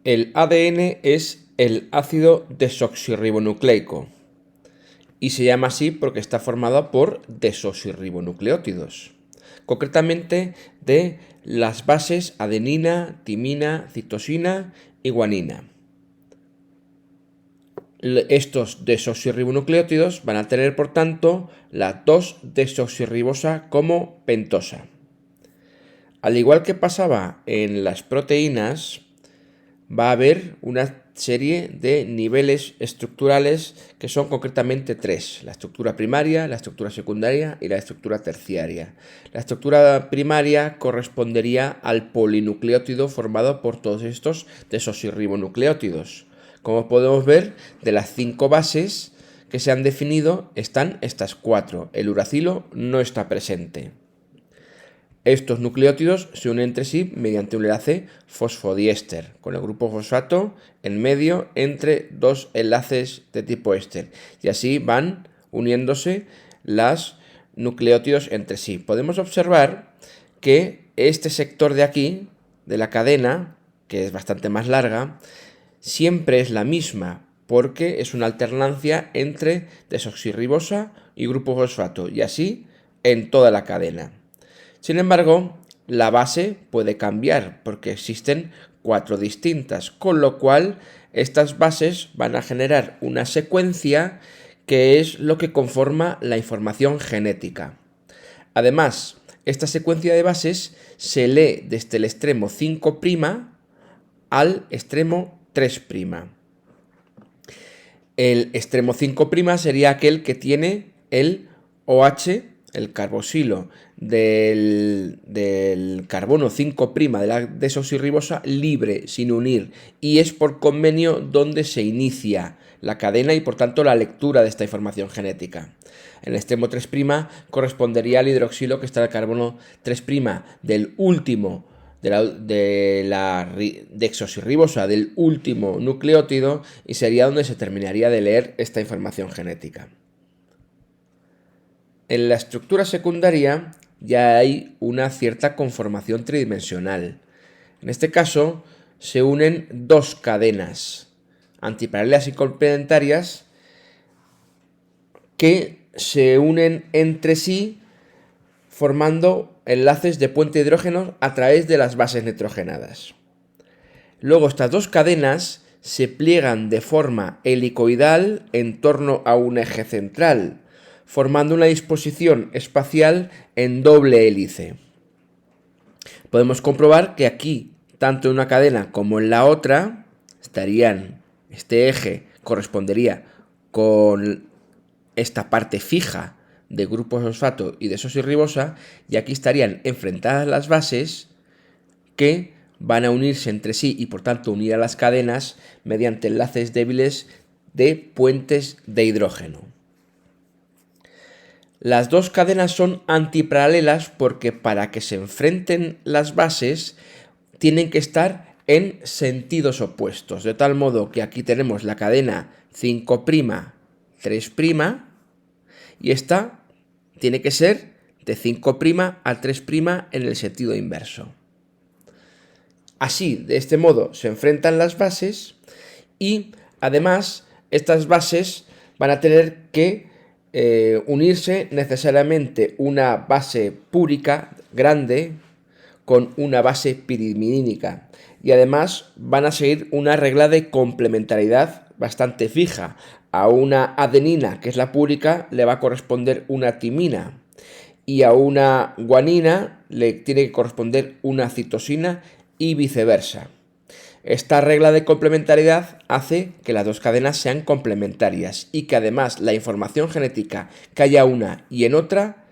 El ADN es el ácido desoxirribonucleico y se llama así porque está formado por desoxirribonucleótidos, concretamente de las bases adenina, timina, citosina y guanina. Estos desoxirribonucleótidos van a tener, por tanto, la 2-desoxirribosa como pentosa. Al igual que pasaba en las proteínas, va a haber una serie de niveles estructurales que son concretamente tres: la estructura primaria, la estructura secundaria y la estructura terciaria. La estructura primaria correspondería al polinucleótido formado por todos estos desoxirribonucleótidos. Como podemos ver, de las 5 bases que se han definido están estas 4. El uracilo no está presente. Estos nucleótidos se unen entre sí mediante un enlace fosfodiéster, con el grupo fosfato en medio entre dos enlaces de tipo éster. Y así van uniéndose los nucleótidos entre sí. Podemos observar que este sector de aquí, de la cadena, que es bastante más larga, siempre es la misma, porque es una alternancia entre desoxirribosa y grupo fosfato, y así en toda la cadena. Sin embargo, la base puede cambiar porque existen 4 distintas, con lo cual estas bases van a generar una secuencia que es lo que conforma la información genética. Además, esta secuencia de bases se lee desde el extremo 5' al extremo 3'. El extremo 5' sería aquel que tiene el OH, el carboxilo del carbono 5' de la desoxirribosa libre, sin unir, y es por convenio donde se inicia la cadena y por tanto la lectura de esta información genética. En el extremo 3' correspondería al hidroxilo, que está el carbono 3' del último de la desoxirribosa del último nucleótido, y sería donde se terminaría de leer esta información genética. En la estructura secundaria ya hay una cierta conformación tridimensional. En este caso se unen 2 cadenas antiparalelas y complementarias que se unen entre sí formando enlaces de puente de hidrógeno a través de las bases nitrogenadas. Luego estas 2 cadenas se pliegan de forma helicoidal en torno a un eje central, formando una disposición espacial en doble hélice. Podemos comprobar que aquí, tanto en una cadena como en la otra, este eje correspondería con esta parte fija de grupo fosfato y desoxirribosa, y aquí estarían enfrentadas las bases que van a unirse entre sí y por tanto unir a las cadenas mediante enlaces débiles de puentes de hidrógeno. Las 2 cadenas son antiparalelas porque para que se enfrenten las bases tienen que estar en sentidos opuestos, de tal modo que aquí tenemos la cadena 5', 3', y esta tiene que ser de 5' a 3' en el sentido inverso. Así, de este modo, se enfrentan las bases y además estas bases van a tener que unirse necesariamente una base púrica grande con una base pirimidínica, y además van a seguir una regla de complementariedad bastante fija. A una adenina, que es la púrica, le va a corresponder una timina, y a una guanina le tiene que corresponder una citosina, y viceversa. Esta regla de complementariedad hace que las 2 cadenas sean complementarias y que además la información genética que haya una y en otra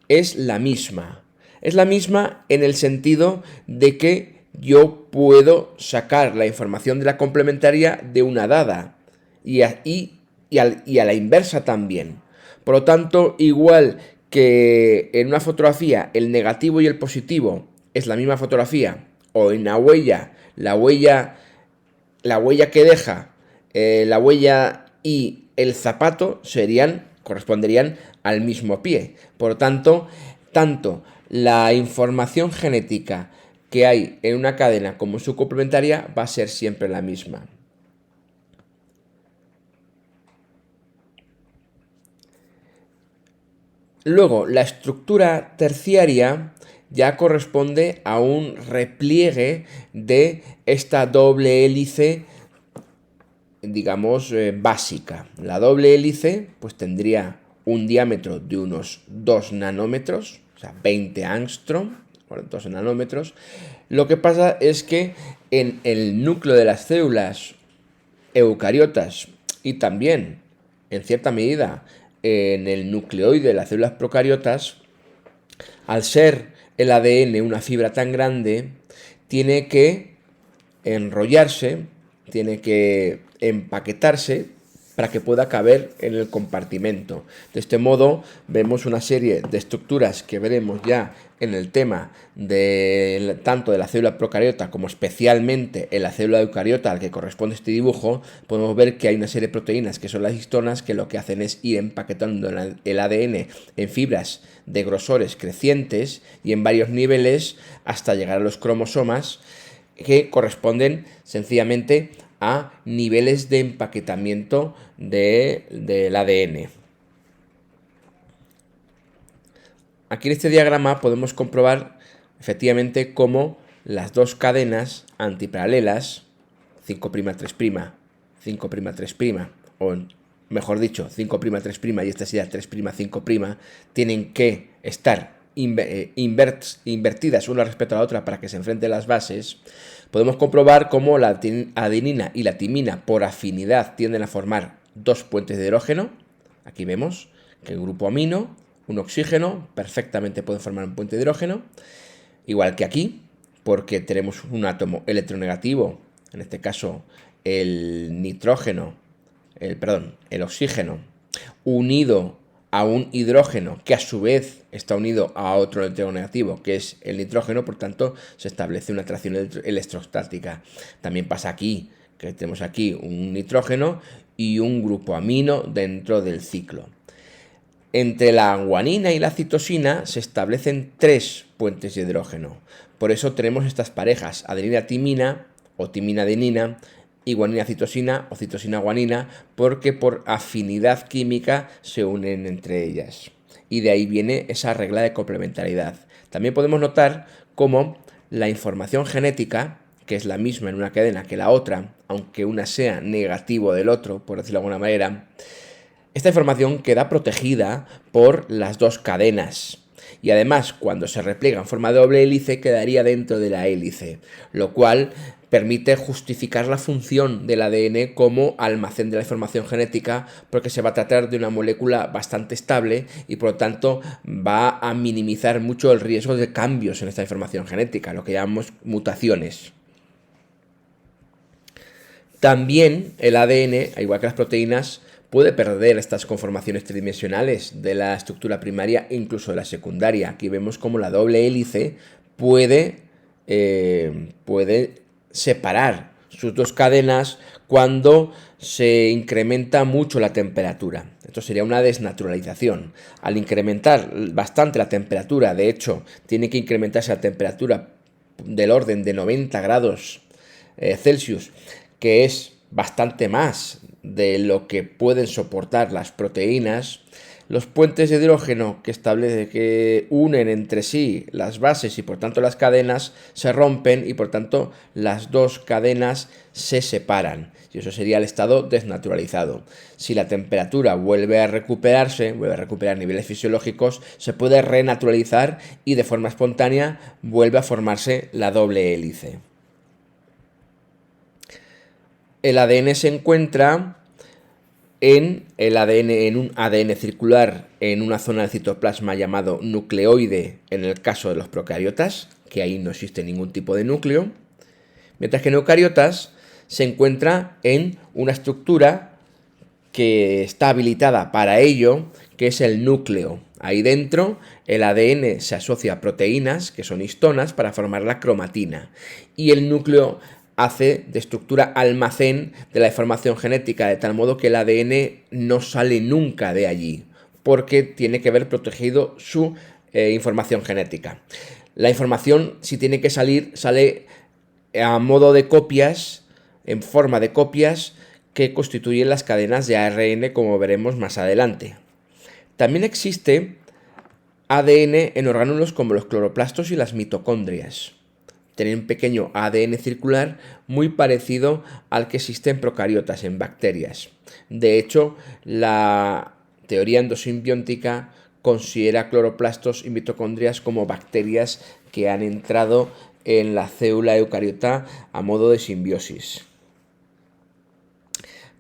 es la misma. Es la misma en el sentido de que yo puedo sacar la información de la complementaria de una dada y a la inversa también. Por lo tanto, igual que en una fotografía el negativo y el positivo es la misma fotografía, o en la huella que deja la huella y el zapato corresponderían al mismo pie. Por lo tanto, tanto la información genética que hay en una cadena como su complementaria va a ser siempre la misma. Luego, la estructura terciaria ya corresponde a un repliegue de esta doble hélice, digamos, básica. La doble hélice pues tendría un diámetro de unos 2 nanómetros, o sea, 20 angstrom, 2 nanómetros. Lo que pasa es que en el núcleo de las células eucariotas y también, en cierta medida, en el nucleoide de las células procariotas, al ser el ADN una fibra tan grande, tiene que enrollarse, tiene que empaquetarse para que pueda caber en el compartimento. De este modo vemos una serie de estructuras que veremos ya en el tema tanto de la célula procariota como especialmente en la célula eucariota al que corresponde este dibujo. Podemos ver que hay una serie de proteínas que son las histonas que lo que hacen es ir empaquetando el ADN en fibras de grosores crecientes y en varios niveles hasta llegar a los cromosomas, que corresponden sencillamente a niveles de empaquetamiento del ADN. Aquí en este diagrama podemos comprobar efectivamente cómo las dos cadenas antiparalelas, 5', 3', 5', 3', o mejor dicho, 5', 3' y esta sería 3', 5', tienen que estar invertidas una respecto a la otra para que se enfrenten las bases. Podemos comprobar cómo la adenina y la timina por afinidad tienden a formar dos puentes de hidrógeno. Aquí vemos que el grupo amino, un oxígeno, perfectamente pueden formar un puente de hidrógeno, igual que aquí, porque tenemos un átomo electronegativo, en este caso el oxígeno, unido a un hidrógeno que a su vez está unido a otro electronegativo que es el nitrógeno, por tanto se establece una atracción electrostática. También pasa aquí, que tenemos aquí un nitrógeno y un grupo amino dentro del ciclo. Entre la guanina y la citosina se establecen tres puentes de hidrógeno. Por eso tenemos estas parejas, adenina-timina o timina-adenina y guanina-citosina o citosina-guanina, porque por afinidad química se unen entre ellas. Y de ahí viene esa regla de complementariedad. También podemos notar cómo la información genética, que es la misma en una cadena que la otra, aunque una sea negativo del otro, por decirlo de alguna manera, esta información queda protegida por las dos cadenas. Y además, cuando se repliega en forma de doble hélice, quedaría dentro de la hélice, lo cual permite justificar la función del ADN como almacén de la información genética, porque se va a tratar de una molécula bastante estable y por lo tanto va a minimizar mucho el riesgo de cambios en esta información genética, lo que llamamos mutaciones. También el ADN, al igual que las proteínas, puede perder estas conformaciones tridimensionales de la estructura primaria e incluso de la secundaria. Aquí vemos cómo la doble hélice puede separar sus dos cadenas cuando se incrementa mucho la temperatura. Esto sería una desnaturalización. Al incrementar bastante la temperatura, de hecho, tiene que incrementarse la temperatura del orden de 90 grados Celsius, que es bastante más de lo que pueden soportar las proteínas. Los puentes de hidrógeno que unen entre sí las bases y por tanto las cadenas se rompen y por tanto las dos cadenas se separan. Y eso sería el estado desnaturalizado. Si la temperatura vuelve a recuperar niveles fisiológicos, se puede renaturalizar y de forma espontánea vuelve a formarse la doble hélice. El ADN se encuentra en un ADN circular en una zona del citoplasma llamado nucleoide en el caso de los procariotas, que ahí no existe ningún tipo de núcleo, mientras que en eucariotas se encuentra en una estructura que está habilitada para ello, que es el núcleo. Ahí dentro el ADN se asocia a proteínas, que son histonas, para formar la cromatina, y el núcleo hace de estructura almacén de la información genética, de tal modo que el ADN no sale nunca de allí, porque tiene que ver protegido su información genética. La información, si tiene que salir, sale a modo de copias, en forma de copias, que constituyen las cadenas de ARN, como veremos más adelante. También existe ADN en orgánulos como los cloroplastos y las mitocondrias. Tienen un pequeño ADN circular muy parecido al que existe en procariotas, en bacterias. De hecho, la teoría endosimbiótica considera cloroplastos y mitocondrias como bacterias que han entrado en la célula eucariota a modo de simbiosis.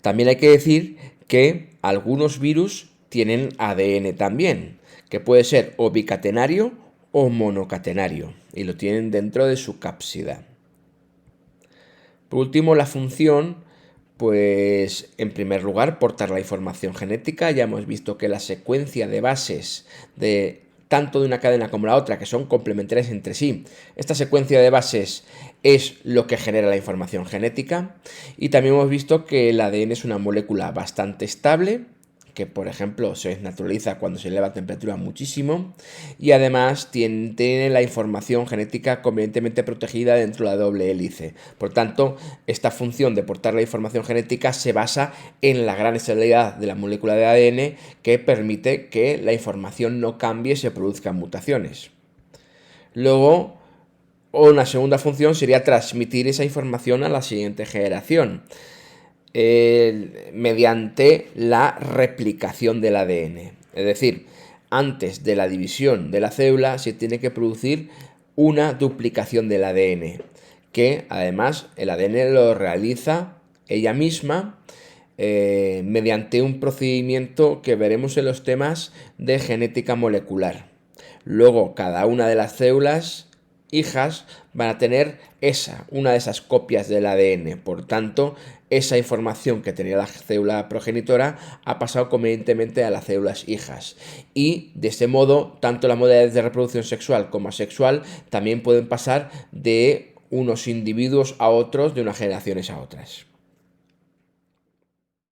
También hay que decir que algunos virus tienen ADN también, que puede ser o bicatenario o monocatenario, y lo tienen dentro de su cápsida. Por último, la función, pues en primer lugar, portar la información genética. Ya hemos visto que la secuencia de bases de tanto de una cadena como la otra, que son complementarias entre sí, esta secuencia de bases es lo que genera la información genética. Y también hemos visto que el ADN es una molécula bastante estable, que por ejemplo se desnaturaliza cuando se eleva a temperatura muchísimo, y además tiene la información genética convenientemente protegida dentro de la doble hélice. Por tanto, esta función de portar la información genética se basa en la gran estabilidad de la molécula de ADN, que permite que la información no cambie y se produzcan mutaciones. Luego, una segunda función sería transmitir esa información a la siguiente generación, mediante la replicación del ADN. Es decir, antes de la división de la célula se tiene que producir una duplicación del ADN, que además el ADN lo realiza ella misma mediante un procedimiento que veremos en los temas de genética molecular. Luego, cada una de las células hijas van a tener una de esas copias del ADN. Por tanto, esa información que tenía la célula progenitora ha pasado convenientemente a las células hijas. Y de este modo, tanto las modalidades de reproducción sexual como asexual también pueden pasar de unos individuos a otros, de unas generaciones a otras.